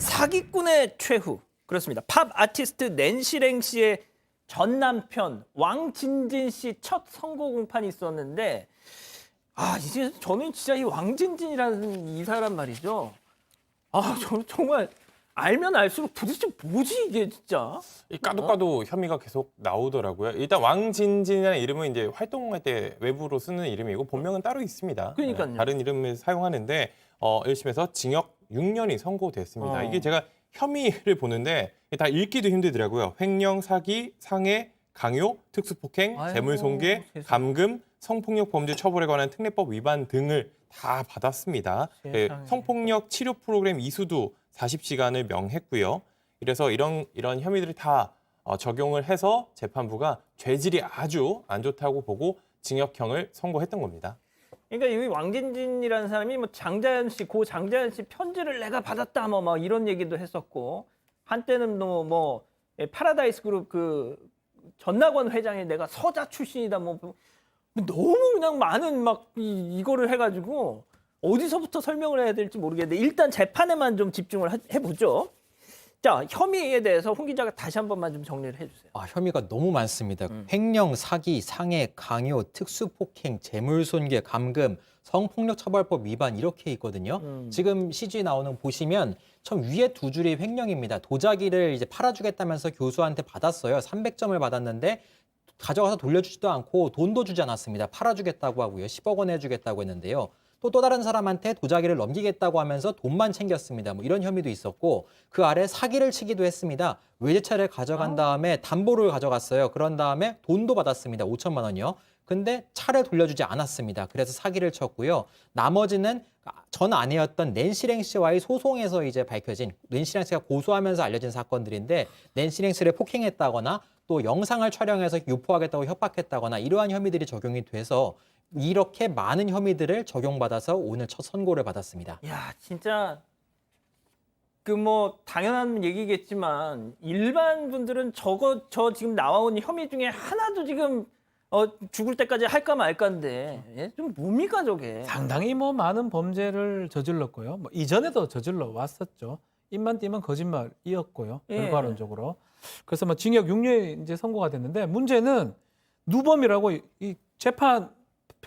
사기꾼의 최후. 그렇습니다. 팝 아티스트 낸시랭 씨의 전 남편 왕진진 씨 첫 선고 공판이 있었는데 이제 저는 진짜 이 왕진진이라는 이 사람 말이죠. 저는 정말 알면 알수록 도대체 뭐지 이게 진짜. 이 까도 까도 혐의가 계속 나오더라고요. 일단 왕진진이라는 이름은 이제 활동할 때 외부로 쓰는 이름이고 본명은 따로 있습니다. 그러니까요. 다른 이름을 사용하는데 1심에서 징역 6년이 선고됐습니다. 이게 제가 혐의를 보는데 다 읽기도 힘들더라고요. 횡령, 사기, 상해, 강요, 특수폭행, 재물손괴, 세상에. 감금, 성폭력 범죄 처벌에 관한 특례법 위반 등을 다 받았습니다. 세상에. 성폭력 치료 프로그램 이수도 40시간을 명했고요. 이래서 이런 혐의들을 다 적용을 해서 재판부가 죄질이 아주 안 좋다고 보고 징역형을 선고했던 겁니다. 그러니까 이 왕진진이라는 사람이 뭐 장자연 씨, 고 장자연 씨 편지를 내가 받았다 뭐 이런 얘기도 했었고 한때는 뭐 파라다이스 그룹 그 전낙원 회장이 내가 서자 출신이다 뭐 너무 그냥 많은 막 이거를 해가지고 어디서부터 설명을 해야 될지 모르겠는데 일단 재판에만 좀 집중을 해보죠. 자, 혐의에 대해서 홍 기자가 다시 한 번만 좀 정리를 해주세요. 혐의가 너무 많습니다. 횡령, 사기, 상해, 강요, 특수폭행, 재물손괴, 감금, 성폭력처벌법 위반 이렇게 있거든요. 지금 CG 나오는 보시면 처음 위에 두 줄이 횡령입니다. 도자기를 이제 팔아주겠다면서 교수한테 받았어요. 300점을 받았는데 가져가서 돌려주지도 않고 돈도 주지 않았습니다. 팔아주겠다고 하고요. 10억 원 해주겠다고 했는데요. 또 다른 사람한테 도자기를 넘기겠다고 하면서 돈만 챙겼습니다. 뭐 이런 혐의도 있었고 그 아래 사기를 치기도 했습니다. 외제차를 가져간 다음에 담보를 가져갔어요. 그런 다음에 돈도 받았습니다. 5천만 원이요. 근데 차를 돌려주지 않았습니다. 그래서 사기를 쳤고요. 나머지는 전 아내였던 낸시랭 씨와의 소송에서 이제 밝혀진 낸시랭 씨가 고소하면서 알려진 사건들인데 낸시랭 씨를 폭행했다거나 또 영상을 촬영해서 유포하겠다고 협박했다거나 이러한 혐의들이 적용이 돼서 이렇게 많은 혐의들을 적용받아서 오늘 첫 선고를 받았습니다. 야, 진짜 그 뭐 당연한 얘기겠지만 일반 분들은 저 지금 나와온 혐의 중에 하나도 지금 죽을 때까지 할까 말까인데 좀 뭡니까 저게? 상당히 뭐 많은 범죄를 저질렀고요. 뭐 이전에도 저질러 왔었죠. 입만 띄면 거짓말이었고요. 예. 결과론적으로. 그래서 뭐 징역 6년이 이제 선고가 됐는데 문제는 누범이라고 이 재판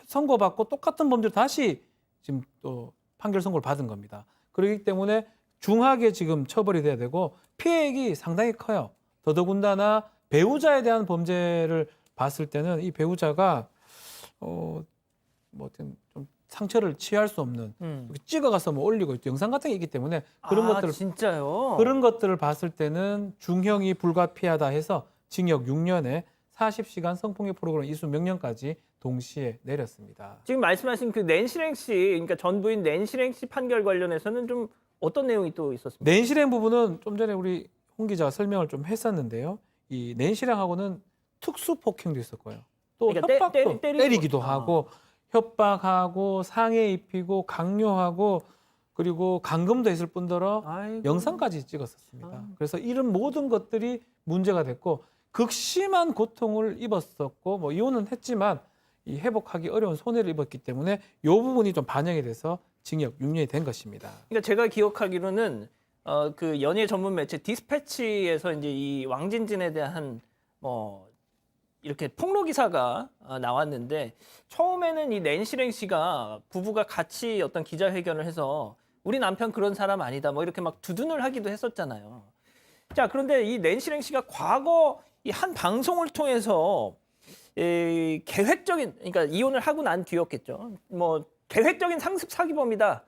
선고받고 똑같은 범죄를 다시 지금 또 판결 선고를 받은 겁니다. 그렇기 때문에 중하게 지금 처벌이 돼야 되고 피해액이 상당히 커요. 더더군다나 배우자에 대한 범죄를 봤을 때는 이 배우자가 뭐 좀 상처를 취할 수 없는 찍어가서 뭐 올리고 영상 같은 게 있기 때문에 그런 것들을 진짜요? 그런 것들을 봤을 때는 중형이 불가피하다 해서 징역 6년에 40시간 성폭력 프로그램 이수 명령까지 동시에 내렸습니다. 지금 말씀하신 그 낸시랭 씨, 그러니까 전 부인 낸시랭 씨 판결 관련해서는 좀 어떤 내용이 또 있었습니까? 낸시랭 부분은 좀 전에 우리 홍 기자가 설명을 좀 했었는데요. 이 낸시랭하고는 특수폭행도 있었고요. 또 그러니까 협박도 때리기도 아. 하고 협박하고 상해 입히고 강요하고 그리고 감금도 했을 뿐더러 아이고. 영상까지 찍었었습니다. 그래서 이런 모든 것들이 문제가 됐고 극심한 고통을 입었었고 뭐 이혼은 했지만 이 회복하기 어려운 손해를 입었기 때문에 이 부분이 좀 반영이 돼서 징역 6년이 된 것입니다. 그러니까 제가 기억하기로는 그 연예 전문 매체 디스패치에서 이제 이 왕진진에 대한 뭐 이렇게 폭로 기사가 나왔는데 처음에는 이 낸시랭 씨가 부부가 같이 어떤 기자회견을 해서 우리 남편 그런 사람 아니다 뭐 이렇게 막 두둔을 하기도 했었잖아요. 자, 그런데 이 낸시랭 씨가 과거 이 한 방송을 통해서 계획적인, 그러니까 이혼을 하고 난 뒤였겠죠. 뭐 계획적인 상습 사기범이다.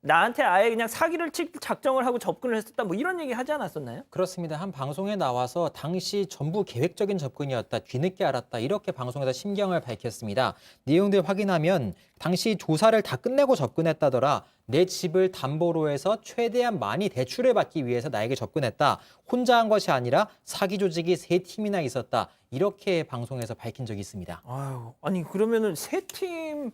나한테 아예 그냥 사기를 칠 작정을 하고 접근을 했었다. 뭐 이런 얘기 하지 않았었나요? 그렇습니다. 한 방송에 나와서 당시 전부 계획적인 접근이었다. 뒤늦게 알았다. 이렇게 방송에서 심경을 밝혔습니다. 내용들 확인하면 당시 조사를 다 끝내고 접근했다더라. 내 집을 담보로 해서 최대한 많이 대출을 받기 위해서 나에게 접근했다. 혼자 한 것이 아니라 사기 조직이 3팀이나 있었다. 이렇게 방송에서 밝힌 적이 있습니다. 아유, 아니 그러면은 세 팀,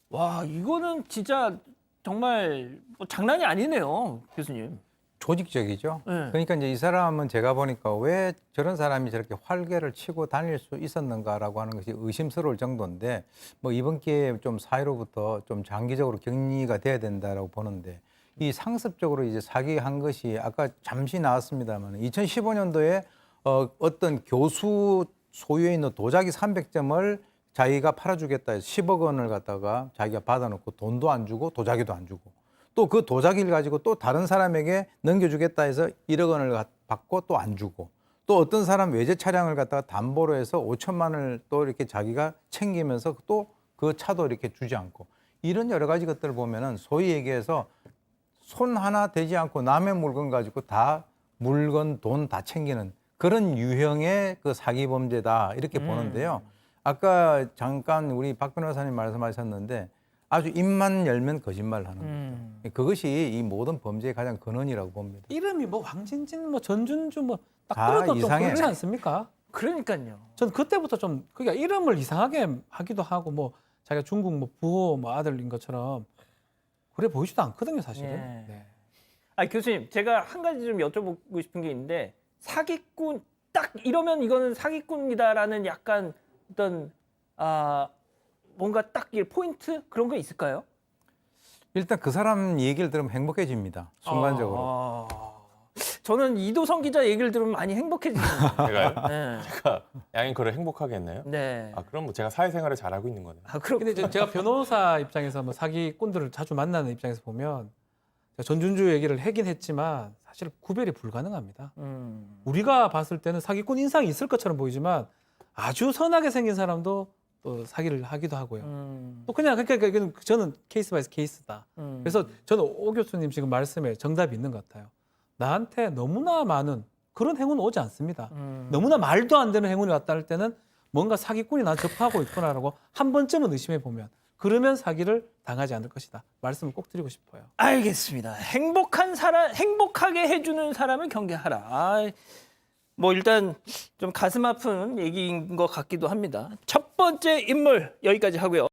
와 이거는 진짜 정말 뭐 장난이 아니네요, 교수님. 조직적이죠. 네. 그러니까 이제 이 사람은 제가 보니까 왜 저런 사람이 저렇게 활개를 치고 다닐 수 있었는가라고 하는 것이 의심스러울 정도인데 뭐 이번 기회에 좀 사회로부터 좀 장기적으로 격리가 돼야 된다라고 보는데 이 상습적으로 이제 사기한 것이 아까 잠시 나왔습니다만 2015년도에 어떤 교수 소유에 있는 도자기 300점을 자기가 팔아주겠다 해서 10억 원을 갖다가 자기가 받아놓고 돈도 안 주고 도자기도 안 주고 또 그 도자기를 가지고 또 다른 사람에게 넘겨주겠다 해서 1억 원을 받고 또 안 주고 또 어떤 사람 외제 차량을 갖다가 담보로 해서 5천만 원을 또 이렇게 자기가 챙기면서 또 그 차도 이렇게 주지 않고 이런 여러 가지 것들을 보면은 소위 얘기해서 손 하나 대지 않고 남의 물건 가지고 다 물건 돈 다 챙기는 그런 유형의 그 사기 범죄다 이렇게 보는데요. 아까 잠깐 우리 박 변호사님 말씀하셨는데 아주 입만 열면 거짓말하는 겁니다. 그것이 이 모든 범죄의 가장 근원이라고 봅니다. 이름이 뭐 왕진진, 뭐 전준주 뭐 딱 다 들어도 좀 이상해. 그렇지 않습니까? 그러니까요. 전 그때부터 좀 그러니까 이름을 이상하게 하기도 하고 뭐 자기가 중국 뭐 부호 뭐 아들인 것처럼 그래 보이지도 않거든요, 사실은. 예. 네. 아 교수님, 제가 한 가지 좀 여쭤보고 싶은 게 있는데 사기꾼 딱 이러면 이거는 사기꾼이다라는 약간 어떤 뭔가 딱 포인트 그런 거 있을까요? 일단 그 사람 얘기를 들으면 행복해집니다. 순간적으로. 저는 이도성 기자 얘기를 들으면 많이 행복해집니다. 제가요? 네. 제가 양앵커를 행복하게 했나요? 네. 아, 그럼 뭐 제가 사회생활을 잘하고 있는 거네요. 그럼 근데 제가 변호사 입장에서 뭐 사기꾼들을 자주 만나는 입장에서 보면 제가 전준주 얘기를 하긴 했지만 사실 구별이 불가능합니다. 우리가 봤을 때는 사기꾼 인상이 있을 것처럼 보이지만 아주 선하게 생긴 사람도 또 사기를 하기도 하고요. 또 그냥 그러니까 저는 케이스 바이 케이스다. 그래서 저는 오 교수님 지금 말씀에 정답이 있는 것 같아요. 나한테 너무나 많은 그런 행운은 오지 않습니다. 너무나 말도 안 되는 행운이 왔다 할 때는 뭔가 사기꾼이 나 접하고 있구나라고 한 번쯤은 의심해 보면 그러면 사기를 당하지 않을 것이다. 말씀을 꼭 드리고 싶어요. 알겠습니다. 행복한 사람, 행복하게 해주는 사람을 경계하라. 뭐 일단 좀 가슴 아픈 얘기인 것 같기도 합니다. 첫 번째 인물 여기까지 하고요.